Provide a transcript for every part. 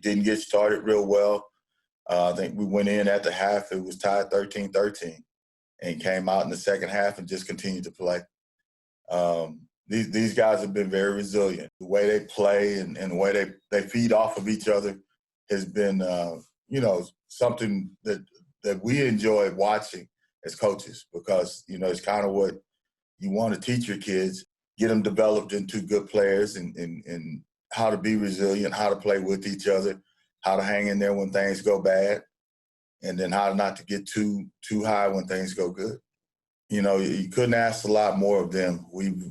didn't get started real well. I think we went in at the half, it was tied 13-13, and came out in the second half and just continued to play. These guys have been very resilient. The way they play and the way they feed off of each other has been, something that we enjoy watching as coaches, because, it's kind of what you want to teach your kids, get them developed into good players and how to be resilient, how to play with each other, how to hang in there when things go bad, and then how not to get too high when things go good. You couldn't ask a lot more of them. We've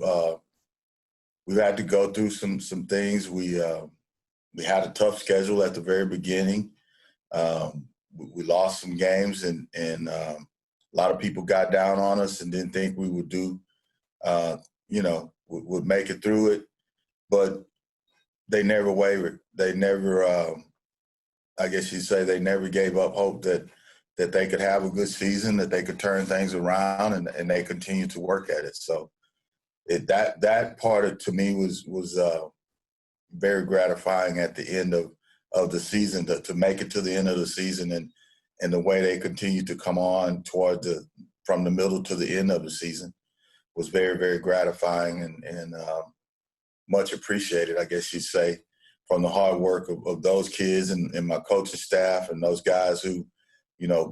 had to go through some things. We had a tough schedule at the very beginning. We lost some games, and a lot of people got down on us and didn't think we would would make it through it. But they never wavered. They never, I guess you'd say, they never gave up hope that they could have a good season, that they could turn things around, and they continued to work at it. So that part of, to me, was very gratifying at the end of the season, to make it to the end of the season, and the way they continued to come on from the middle to the end of the season was very, very gratifying and much appreciated, I guess you'd say, from the hard work of those kids and my coaching staff and those guys who,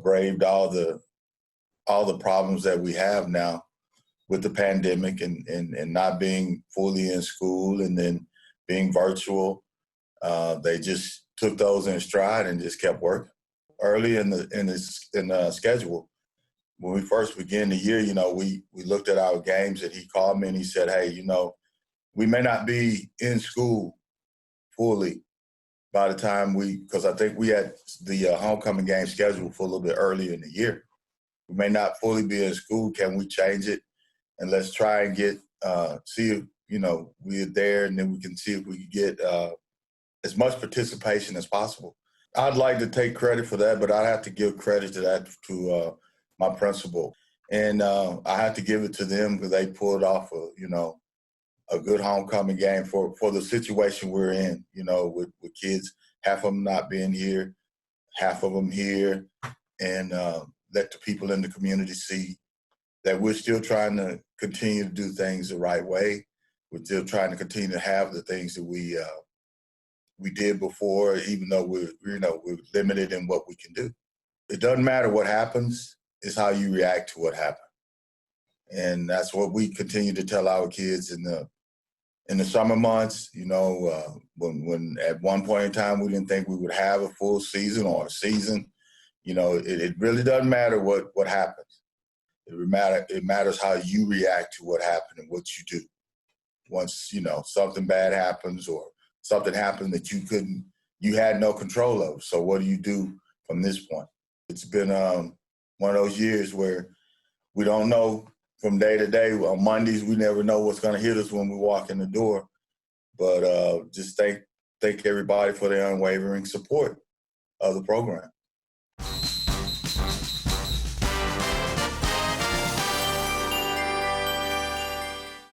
braved all the problems that we have now with the pandemic and not being fully in school and then being virtual. They just took those in stride and just kept working. Early in the schedule, when we first began the year, we looked at our games, and he called me and he said, "Hey, we may not be in school fully by the time because I think we had the homecoming game scheduled for a little bit earlier in the year. We may not fully be in school. Can we change it? And let's try and see if, we're there, and then we can see if we can get as much participation as possible." I'd like to take credit for that, but I'd have to give credit to my principal. And I have to give it to them because they pulled off a good homecoming game for the situation we're in, with kids, half of them not being here, half of them here, and let the people in the community see that we're still trying to continue to do things the right way. We're still trying to continue to have the things that we did before, even though we're limited in what we can do. It doesn't matter what happens, it's how you react to what happened. And that's what we continue to tell our kids in the summer months. When at one point in time we didn't think we would have a full season or a season, it really doesn't matter what happens. It matters how you react to what happened and what you do. Once, something bad happens or something happened that you had no control of. So what do you do from this point? It's been one of those years where we don't know from day to day. On Mondays, we never know what's going to hit us when we walk in the door. But just thank everybody for their unwavering support of the program.